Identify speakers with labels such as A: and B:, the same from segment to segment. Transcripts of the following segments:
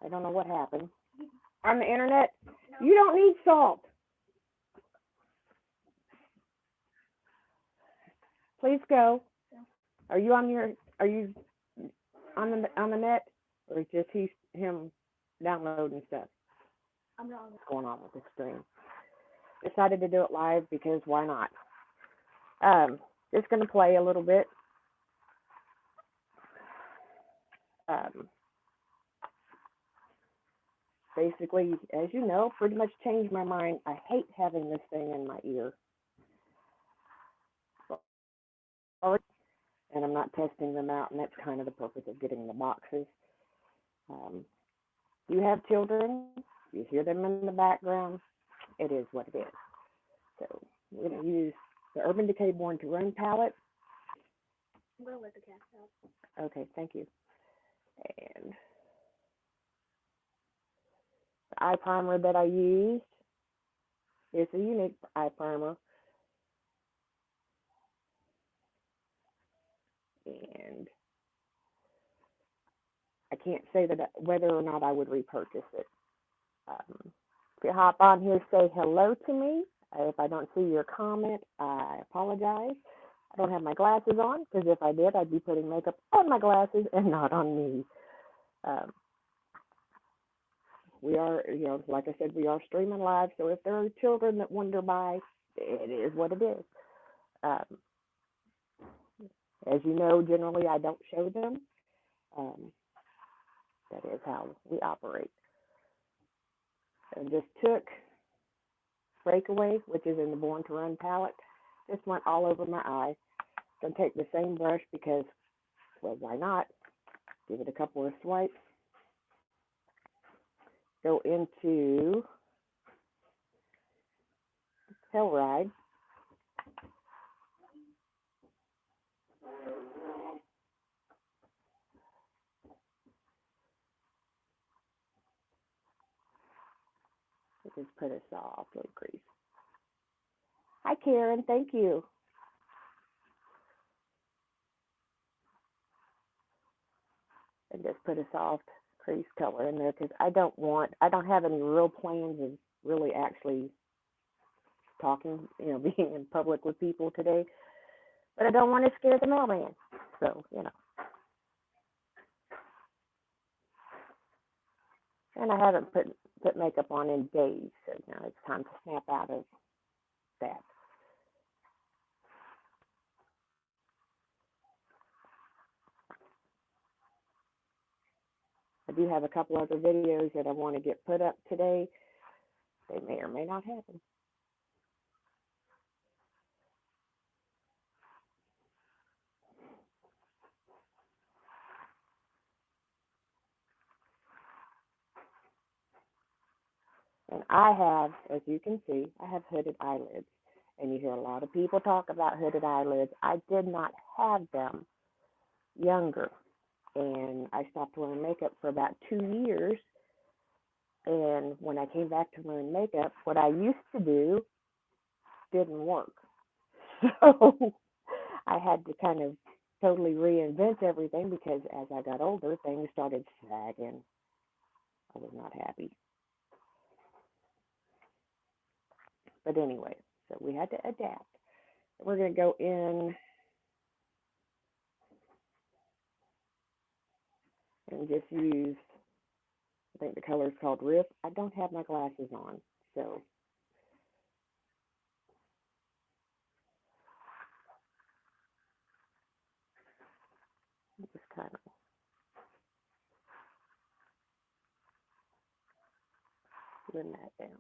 A: I don't know what happened. On the internet, you don't need salt. Please go. Are you on your? Are you on the net, or is just him downloading stuff? What's going on with the stream? Decided to do it live because why not? Just gonna play a little bit. Um, Basically, as you know, pretty much changed my mind. I hate having this thing in my ear. And I'm not testing them out, and that's kind of the purpose of getting the boxes. Um, you have children, you hear them in the background, it is what it is. So we're going to use the Urban Decay Born to Run palette. I'm going to let the cat out. Okay, thank you. And the eye primer that I used is a unique eye primer. And I can't say that whether or not I would repurchase it. If you hop on here, say hello to me. If I don't see your comment, I apologize. I don't have my glasses on, because if I did, I'd be putting makeup on my glasses and not on me. We are, like I said, we are streaming live, so if there are children that wonder by, it is what it is. As you know, generally I don't show them. That is how we operate. And just took Breakaway, which is in the Born to Run palette. This went all over my eye. Gonna take the same brush because, well, why not? Give it a couple of swipes. Go into Telluride. Just put a soft little crease. Hi, Karen. Thank you. And just put a soft crease color in there because I don't have any real plans of really actually talking, being in public with people today. But I don't want to scare the mailman. So, And I haven't put makeup on in days, so now it's time to snap out of that. I do have a couple other videos that I want to get put up today. They may or may not happen. And I have, as you can see, I have hooded eyelids. And you hear a lot of people talk about hooded eyelids. I did not have them younger. And I stopped wearing makeup for about 2 years. And when I came back to wearing makeup, what I used to do didn't work. So I had to kind of totally reinvent everything because as I got older, things started sagging. I was not happy. But anyway, so we had to adapt. We're going to go in and just use, I think the color is called Riff. I don't have my glasses on, so just kind of blend that down.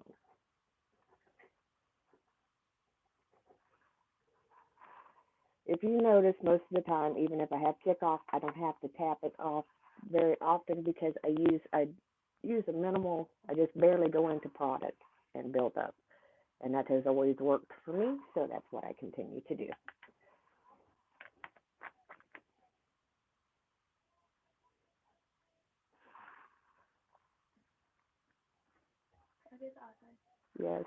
A: If you notice, most of the time, even if I have kickoff, I don't have to tap it off very often because I use a minimal, I just barely go into product and build up. And that has always worked for me, so that's what I continue to do. That is awesome. Yes.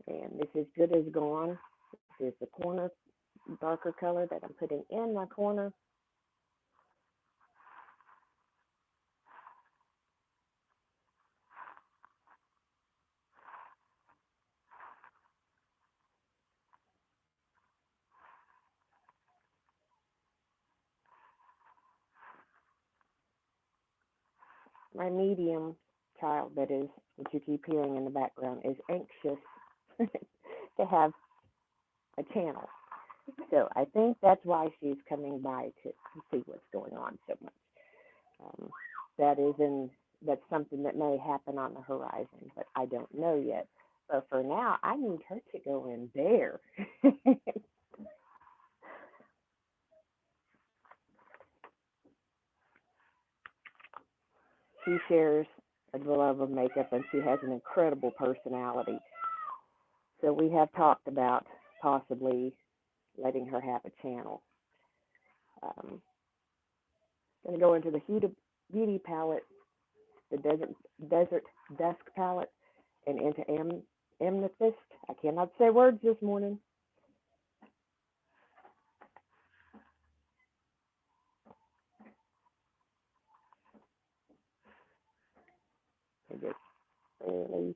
A: And this is Good as Gone. This is the corner darker color that I'm putting in my corner. My medium child, that is, that you keep hearing in the background, is anxious to have a channel. So I think that's why she's coming by to see what's going on so much. Um, that is in that's something that may happen on the horizon, but I don't know yet. But for now, I need her to go in there. She shares a love of makeup, and she has an incredible personality. So we have talked about possibly letting her have a channel. Going to go into the Huda Beauty palette, the Desert Dusk palette, and into Amethyst. I cannot say words this morning. I just barely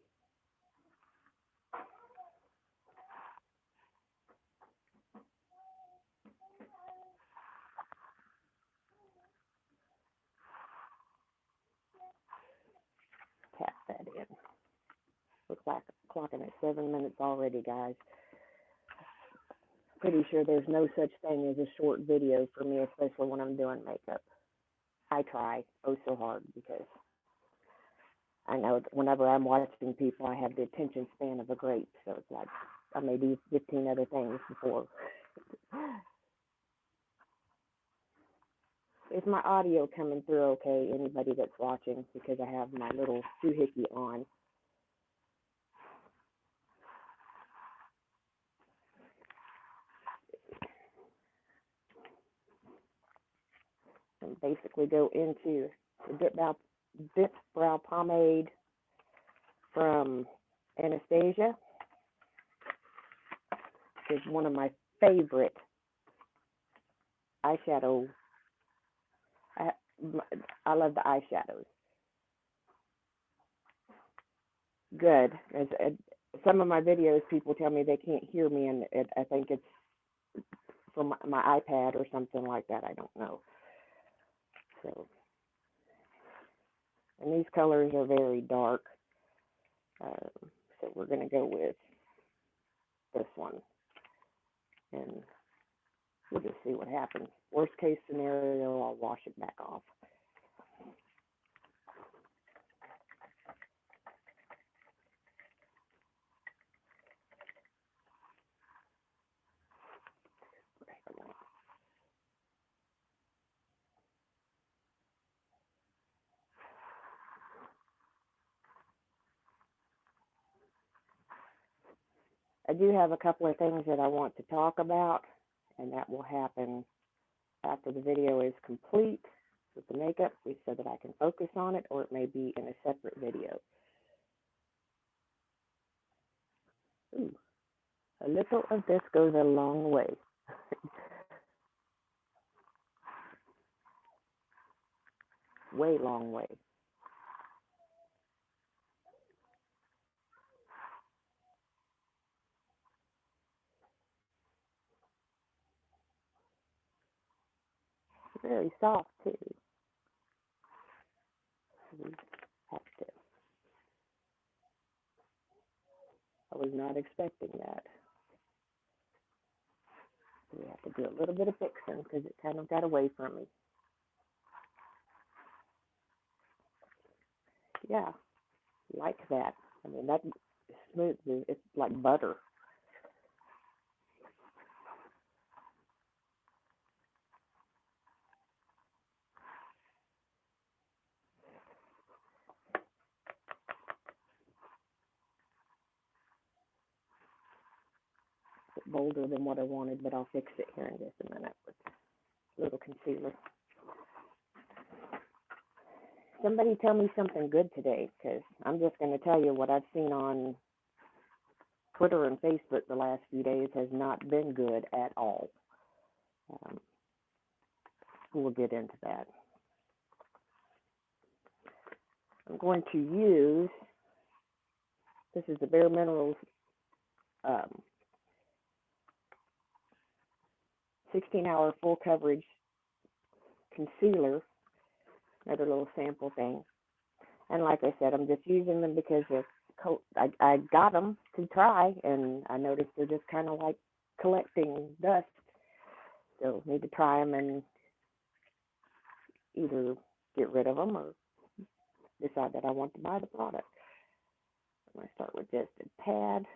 A: tap that in. Looks like clocking at 7 minutes already, guys. Pretty sure there's no such thing as a short video for me, especially when I'm doing makeup. I try oh so hard because I know that whenever I'm watching people, I have the attention span of a grape. So it's like I may do 15 other things before. Is my audio coming through okay? Anybody that's watching, because I have my little doohickey on. And basically go into the dip brow pomade from Anastasia. It's one of my favorite eyeshadow. I, I love the eyeshadows. Good. Some of my videos, people tell me they can't hear me, and I think it's from my iPad or something like that. I don't know. So, and these colors are very dark. So we're going to go with this one, and we'll just see what happens. Worst case scenario, I'll wash it back off. I do have a couple of things that I want to talk about, and that will happen after the video is complete with the makeup, so that I can focus on it, or it may be in a separate video. Ooh, a little of this goes a long way. Way long way. Very soft too. We have to. I was not expecting that. We have to do a little bit of fixing because it kind of got away from me. Yeah, like that. I mean, that is smooth. It's like butter. It's bolder than what I wanted, but I'll fix it here in just a minute with a little concealer. Somebody tell me something good today, because I'm just going to tell you what I've seen on Twitter and Facebook the last few days has not been good at all. Um, we'll get into that. I'm going to use, this is the Bare Minerals 16-hour full coverage concealer, another little sample thing. And like I said, I'm just using them because I got them to try, and I noticed they're just kind of like collecting dust. So need to try them and either get rid of them or decide that I want to buy the product. I'm going to start with just a tad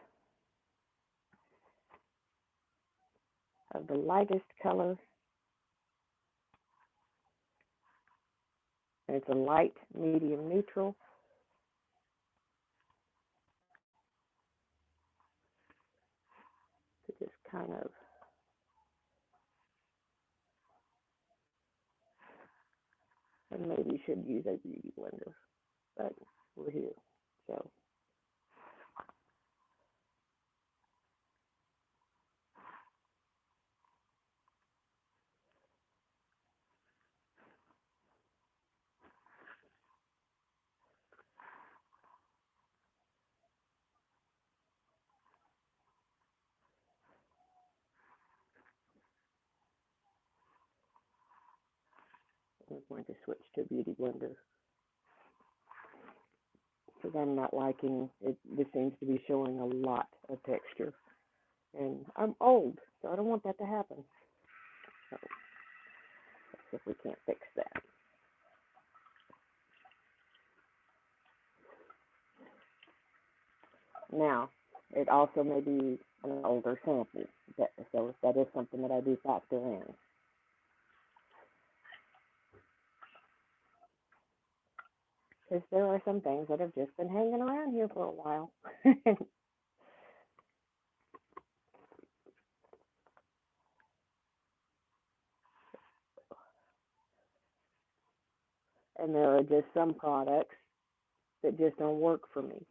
A: of the lightest color. And it's a light, medium, neutral. To just kind of and maybe you should use a beauty blender, but we're here. So I'm going to switch to a beauty blender because I'm not liking it. This seems to be showing a lot of texture, and I'm old, so I don't want that to happen. So let's see if we can't fix that. Now, it also may be an older sample, so that is something that I do factor in. Because there are some things that have just been hanging around here for a while. And there are just some products that just don't work for me.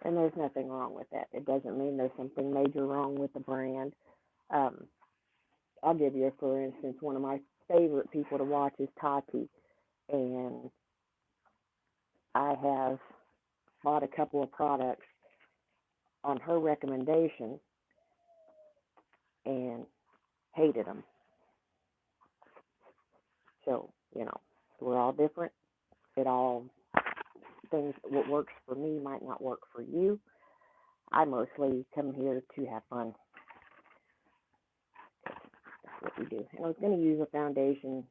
A: And there's nothing wrong with that. It doesn't mean there's something major wrong with the brand. Um, I'll give you, for instance, one of my favorite people to watch is Tati. And I have bought a couple of products on her recommendation and hated them. So, we're all different. It all, things, what works for me might not work for you. I mostly come here to have fun. That's what we do. And I was going to use a foundation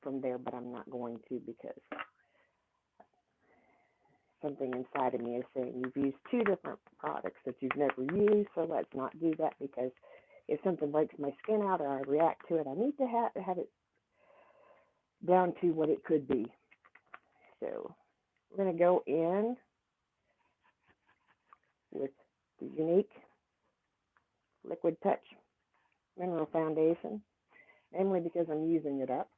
A: from there, but I'm not going to because something inside of me is saying you've used two different products that you've never used, so let's not do that because if something breaks my skin out or I react to it, I need to have it down to what it could be. So we're going to go in with the Unique Liquid Touch Mineral Foundation, namely because I'm using it up.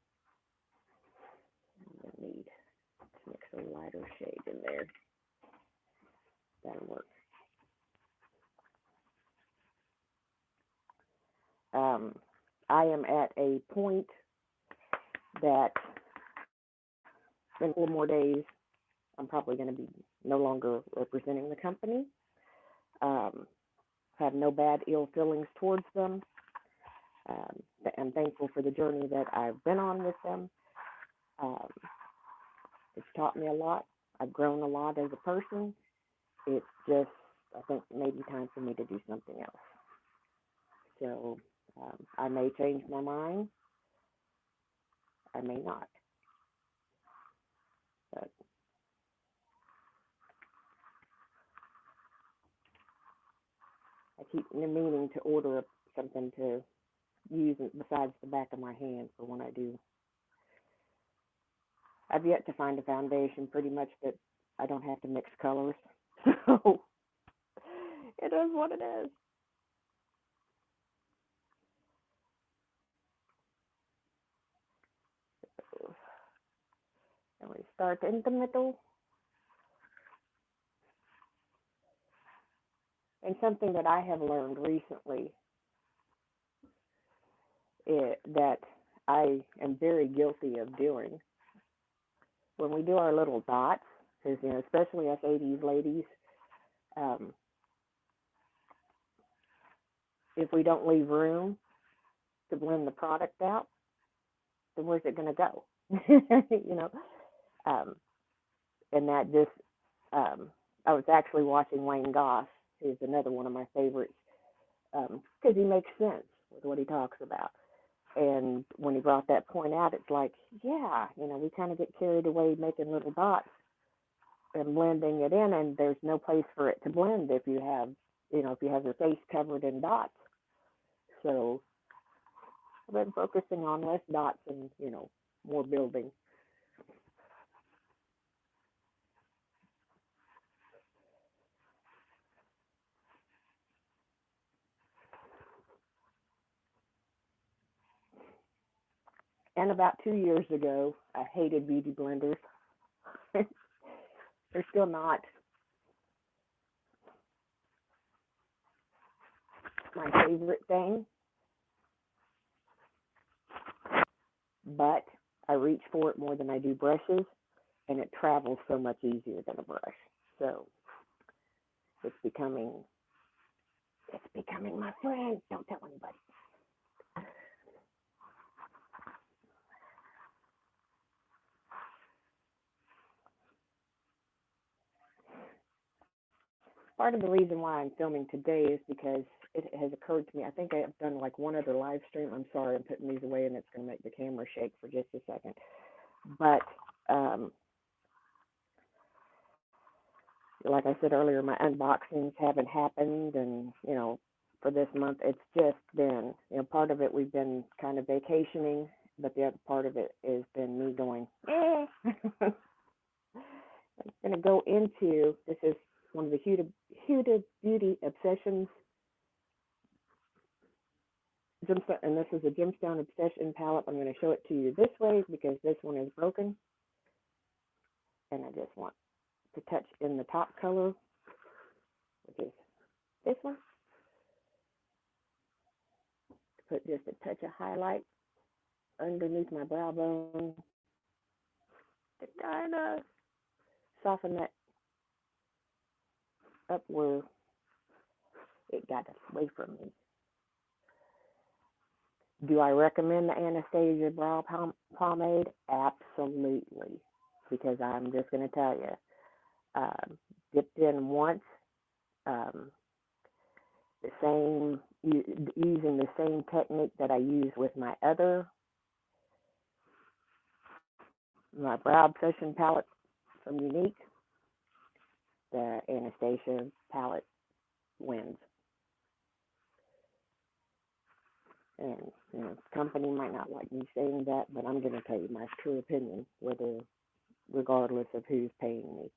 A: I'm going to need to mix a lighter shade in there. That'll work. I am at a point that in a couple more days, I'm probably going to be no longer representing the company. Have no bad ill feelings towards them. I'm thankful for the journey that I've been on with them. It's taught me a lot. I've grown a lot as a person. It's just, I think, maybe time for me to do something else. So I may change my mind. I may not. But I keep meaning to order something to use besides the back of my hand for when I do. I've yet to find a foundation pretty much that I don't have to mix colors. So it is what it is. And we start in the middle. And something that I have learned recently that I am very guilty of doing when we do our little dots, because especially us 80s ladies, um, if we don't leave room to blend the product out, then where's it going to go? you know, um, and that just, I was actually watching Wayne Goss, who's another one of my favorites, because he makes sense with what he talks about. And when he brought that point out, it's like, yeah, we kind of get carried away making little dots and blending it in, and there's no place for it to blend if you have, if you have your face covered in dots. So I've been focusing on less dots and, more building. And about 2 years ago, I hated beauty blenders. They're still not my favorite thing, but I reach for it more than I do brushes, and it travels so much easier than a brush. So it's becoming my friend. Don't tell anybody. Part of the reason why I'm filming today is because it has occurred to me. I think I've done like one other live stream. I'm sorry, I'm putting these away, and it's going to make the camera shake for just a second. But like I said earlier, my unboxings haven't happened, and for this month, it's just been, part of it we've been kind of vacationing, but the other part of it has been me going, eh. I'm going to go into, this is one of the Huda Beauty Obsessions, and this is a Gemstone Obsession palette. I'm going to show it to you this way because this one is broken, and I just want to touch in the top color, which is this one, to put just a touch of highlight underneath my brow bone to kind of soften that up where it got away from me. Do I recommend the Anastasia Brow Pomade? Absolutely. Because I'm just going to tell you, dipped in once, um, using the same technique that I use with my Brow Obsession palette from Unique. The Anastasia palette wins. And the company might not like me saying that, but I'm going to tell you my true opinion, regardless of who's paying me.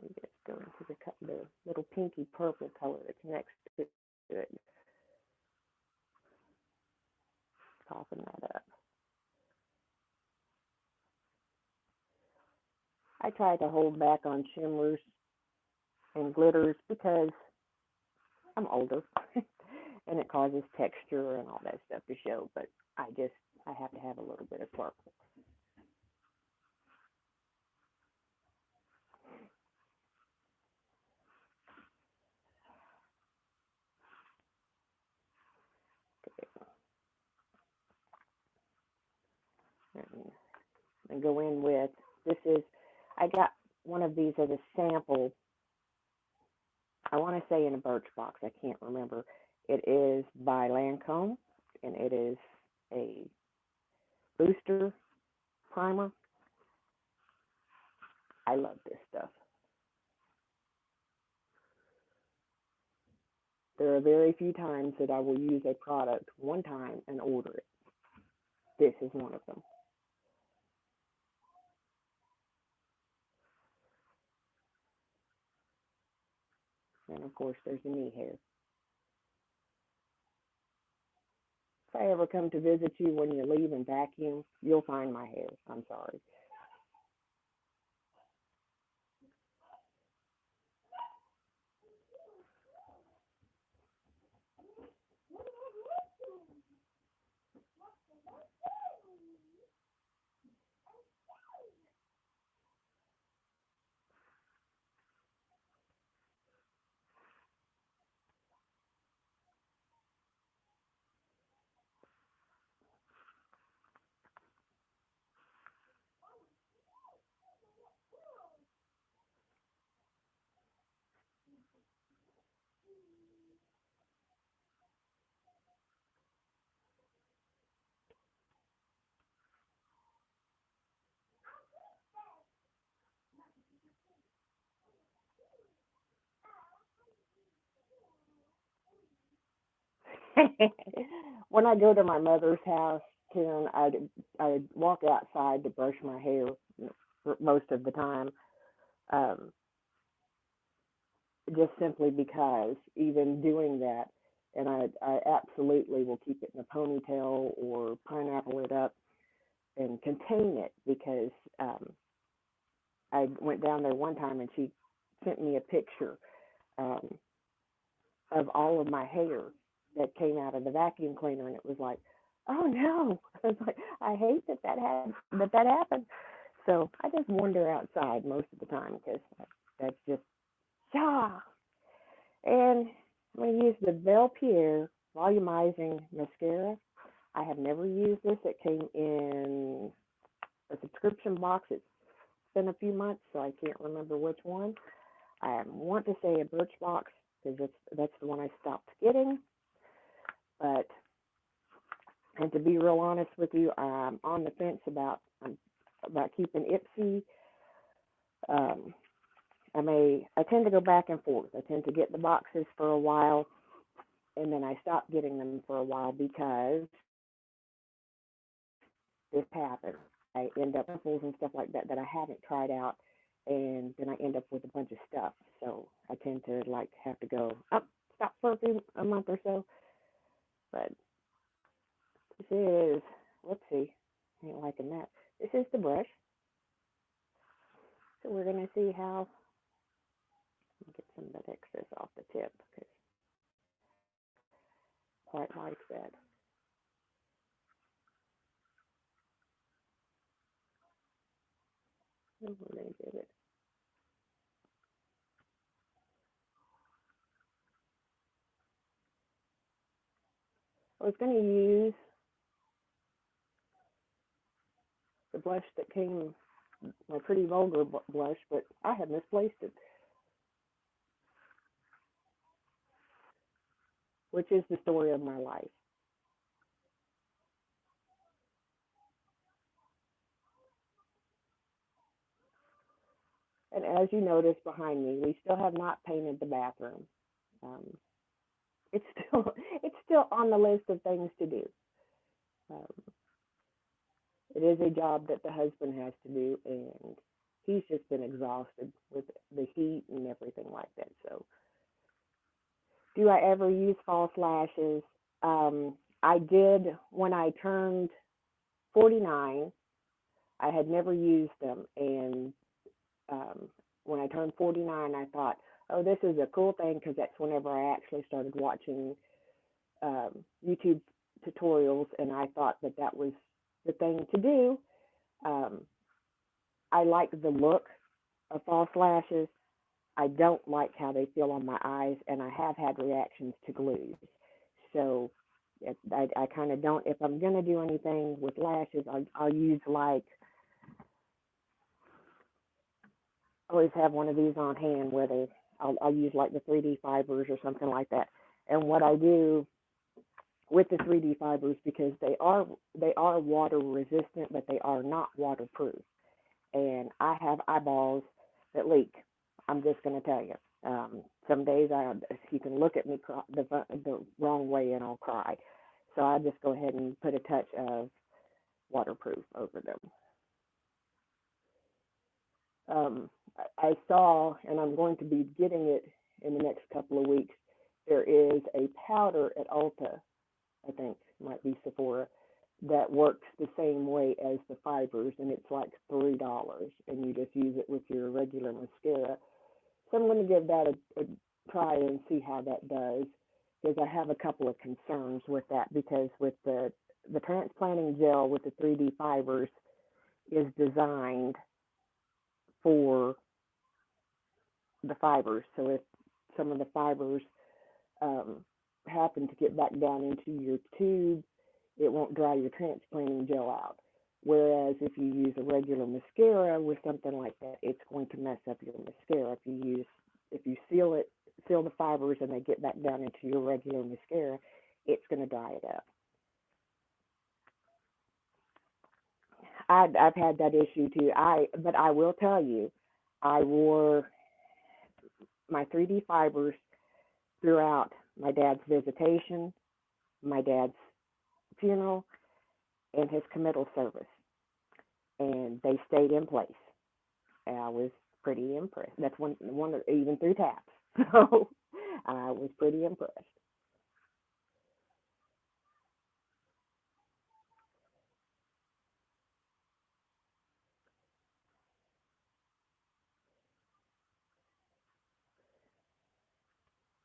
A: Let me just go into the little pinky purple color that's next to it. Soften that up. I try to hold back on shimmers and glitters because I'm older and it causes texture and all that stuff to show, but I have to have a little bit of purple. Okay. And go in with, I got one of these as a sample. I want to say in a Birchbox. I can't remember. It is by Lancome, and it is a booster primer. I love this stuff. There are very few times that I will use a product one time and order it. This is one of them. And of course, there's the knee hair. If I ever come to visit you when you leave and vacuum, you'll find my hair. I'm sorry. When I go to my mother's house, Karen, I'd walk outside to brush my hair for most of the time, um, just simply because even doing that, and I absolutely will keep it in a ponytail or pineapple it up and contain it because I went down there one time and she sent me a picture um, of all of my hair that came out of the vacuum cleaner, and it was like, oh no! I was like, I hate that happened. So I just wander outside most of the time because that's just yeah. And I'm going to use the Belpierre volumizing mascara. I have never used this. It came in a subscription box. It's been a few months, so I can't remember which one. I want to say a Birchbox because that's the one I stopped getting. But and to be real honest with you, I'm on the fence about keeping Ipsy. Um, I tend to go back and forth. I tend to get the boxes for a while, and then I stop getting them for a while because this happens. I end up with samples and stuff like that that I haven't tried out, and then I end up with a bunch of stuff. So I tend to like have to go up, stop for a month or so. But this is, let's see, I ain't liking that. This is the brush, so we're gonna see how get some of that excess off the tip because I quite like that. And we're gonna give it. I was gonna use the blush that came, my pretty vulgar blush, but I have misplaced it, which is the story of my life. And as you notice behind me, we still have not painted the bathroom. Um, it's still it's still on the list of things to do. Um, it is a job that the husband has to do, and he's just been exhausted with the heat and everything like that. So, do I ever use false lashes? I did when I turned 49. I had never used them, and when I turned 49, I thought, oh, this is a cool thing because that's whenever I actually started watching YouTube tutorials, and I thought that that was the thing to do. Um, I like the look of false lashes. I don't like how they feel on my eyes, and I have had reactions to glues. So I kind of don't. If I'm gonna do anything with lashes, I'll use like I always have one of these on hand, whether I'll use like the 3D fibers or something like that. And what I do with the 3D fibers because they are water resistant, but they are not waterproof. And I have eyeballs that leak. I'm just going to tell you. Some days you can look at me the wrong way and I'll cry. So I just go ahead and put a touch of waterproof over them. Um, I saw, and I'm going to be getting it in the next couple of weeks. There is a powder at Ulta, I think might be Sephora, that works the same way as the fibers, and it's like $3, and you just use it with your regular mascara. So I'm going to give that a try and see how that does, because I have a couple of concerns with that. Because with the transplanting gel with the 3D fibers is designed for the fibers. So if some of the fibers um, happen to get back down into your tube, it won't dry your transplanting gel out. Whereas if you use a regular mascara with something like that, it's going to mess up your mascara. If you seal the fibers and they get back down into your regular mascara, it's going to dry it up. I've had that issue too. But I will tell you, I wore my 3D fibers throughout my dad's visitation, my dad's funeral and his committal service, and they stayed in place. And I was pretty impressed. That's one of, even through taps. So I was pretty impressed.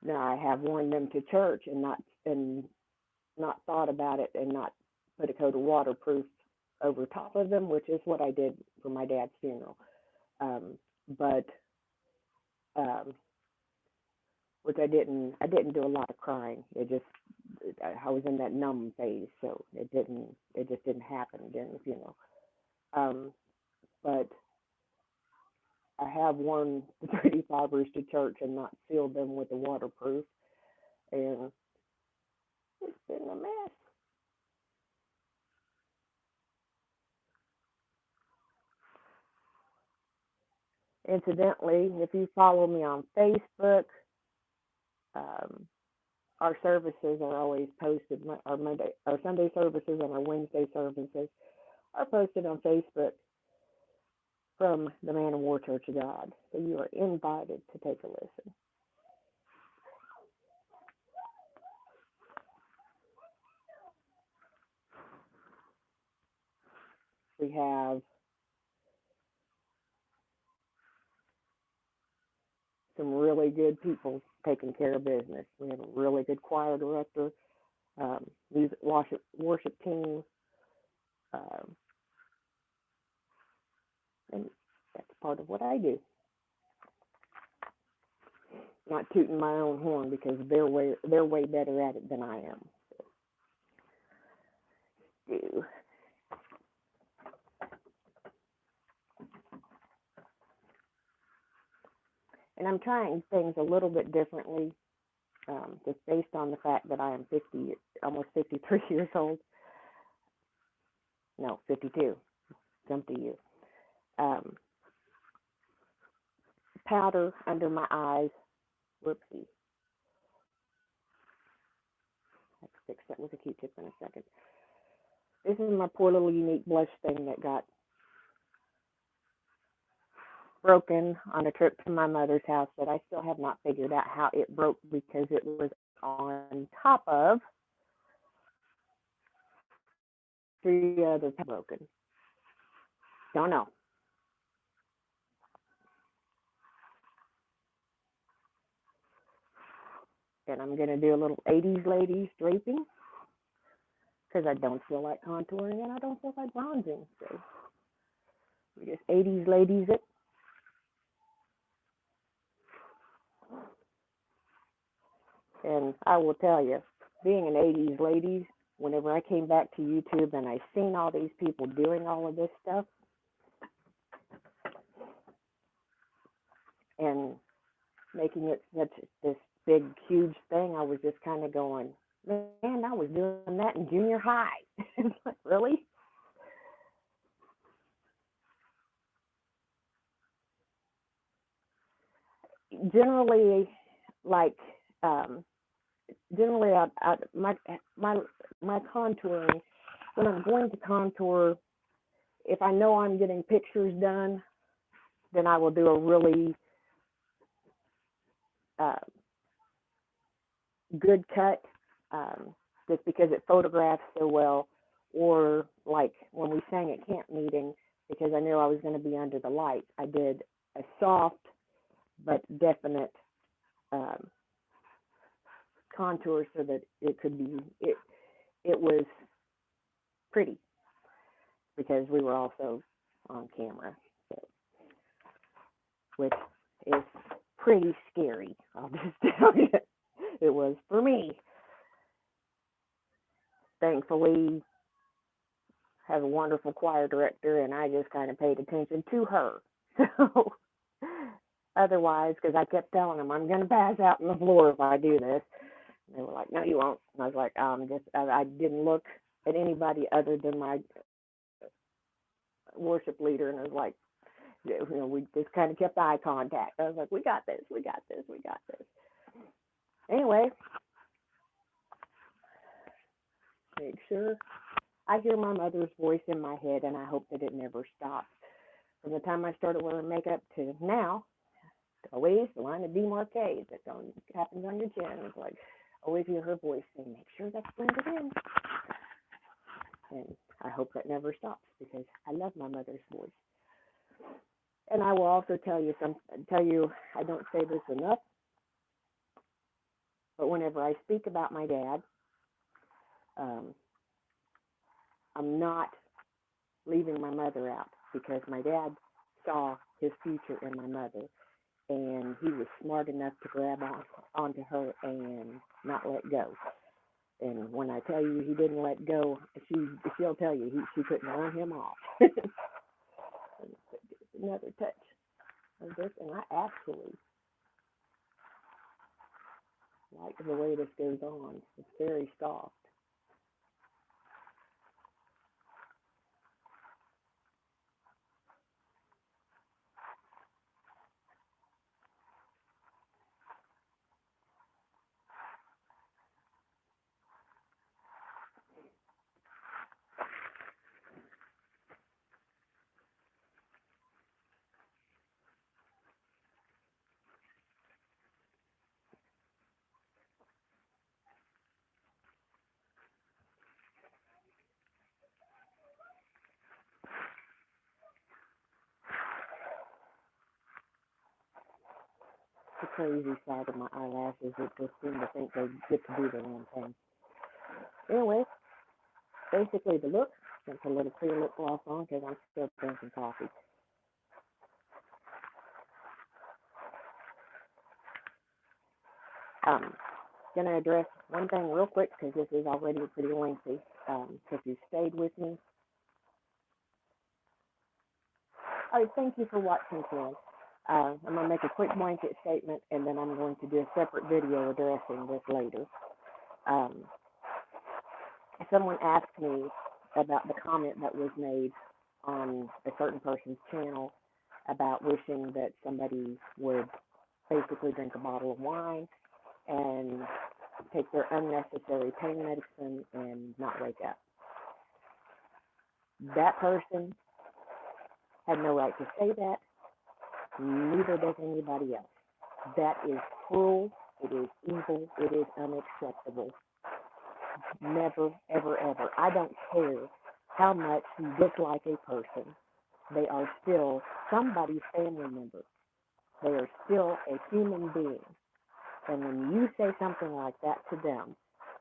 A: Now I have worn them to church and not thought about it and not put a coat of waterproof over top of them, which is what I did for my dad's funeral. Um, but um, which I didn't do a lot of crying. It just I was in that numb phase, so it just didn't happen during the funeral. Um, but I have worn the 35ers to church and not sealed them with the waterproof, and it's been a mess. Incidentally, if you follow me on Facebook, um, our services are always posted. Our Sunday services and our Wednesday services are posted on Facebook from the Man of War Church of God. So you are invited to take a listen. We have some really good people taking care of business. We have a really good choir director, music worship team, um, and that's part of what I do. Not tooting my own horn because they're way better at it than I am. Do. And I'm trying things a little bit differently, just based on the fact that I am 50, almost 53 years old. No, 52. Jumped a year. Um, Powder under my eyes. Whoopsie. I have to fix that with a Q-tip in a second. This is my poor little unique blush thing that got broken on a trip to my mother's house that I still have not figured out how it broke because it was on top of three other broken. Don't know. And I'm going to do a little 80s ladies draping because I don't feel like contouring and I don't feel like bronzing. So we just 80s ladies it. And I will tell you, being an 80s ladies, whenever I came back to YouTube and I seen all these people doing all of this stuff and making it such this big, huge thing, I was just kind of going, man, I was doing that in junior high. It's like, really? Generally, like, um, generally, my my contouring when I'm going to contour, if I know I'm getting pictures done, then I will do a really uh, good cut, just because it photographs so well. Or like when we sang at camp meeting, because I knew I was going to be under the lights, I did a soft but definite um, contour so that it could be it was pretty because we were also on camera, so, which is pretty scary. I'll just tell you, it was for me. Thankfully, have a wonderful choir director, and I just kind of paid attention to her. So, otherwise, because I kept telling them I'm going to pass out on the floor if I do this, and they were like, "No, you won't." And I was like, just I didn't look at anybody other than my worship leader, and I was like, we just kind of kept eye contact. I was like, "We got this, we got this, we got this." Anyway, make sure I hear my mother's voice in my head, and I hope that it never stops. From the time I started wearing makeup to now, always the line of demarque that happens on your chin. It's like, always hear her voice saying, make sure that's blended in. And I hope that never stops because I love my mother's voice. And I will also tell you, I don't say this enough, but whenever I speak about my dad, I'm not leaving my mother out because my dad saw his future in my mother, and he was smart enough to grab onto her and not let go. And when I tell you he didn't let go, she'll tell you she couldn't run him off. Another touch of this, and I actually like the way this goes on. It's very soft. The crazy side of my eyelashes that just seem to think they get to do their own thing. Anyway, basically the look. Got a little clear lip gloss on because I'm still drinking coffee. Going to address one thing real quick because this is already pretty lengthy. So if you stayed with me, all right, thank you for watching today. I'm going to make a quick blanket statement, and then I'm going to do a separate video addressing this later. Someone asked me about the comment that was made on a certain person's channel about wishing that somebody would basically drink a bottle of wine and take their unnecessary pain medicine and not wake up. That person had no right to say that. Neither does anybody else. That is cruel. It is evil. It is unacceptable. Never, ever, ever. I don't care how much you dislike a person. They are still somebody's family member. They are still a human being. And when you say something like that to them,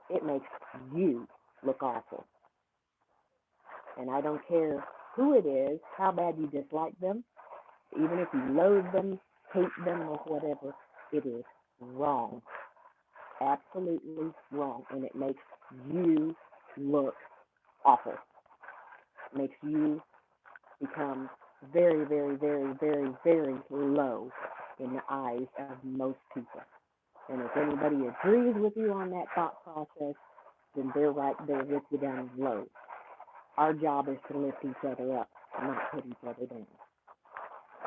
A: it makes you look awful. And I don't care who it is, how bad you dislike them, even if you loathe them, hate them, or whatever, it is wrong. Absolutely wrong. And it makes you look awful. It makes you become very, very, very, very, very low in the eyes of most people. And if anybody agrees with you on that thought process, then they're right there with you down low. Our job is to lift each other up, not put each other down.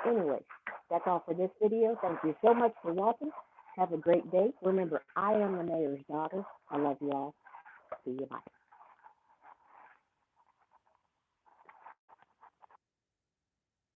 A: Anyway, that's all for this video. Thank you so much for watching. Have a great day. Remember, I am the mayor's daughter. I love you all. See you. Bye.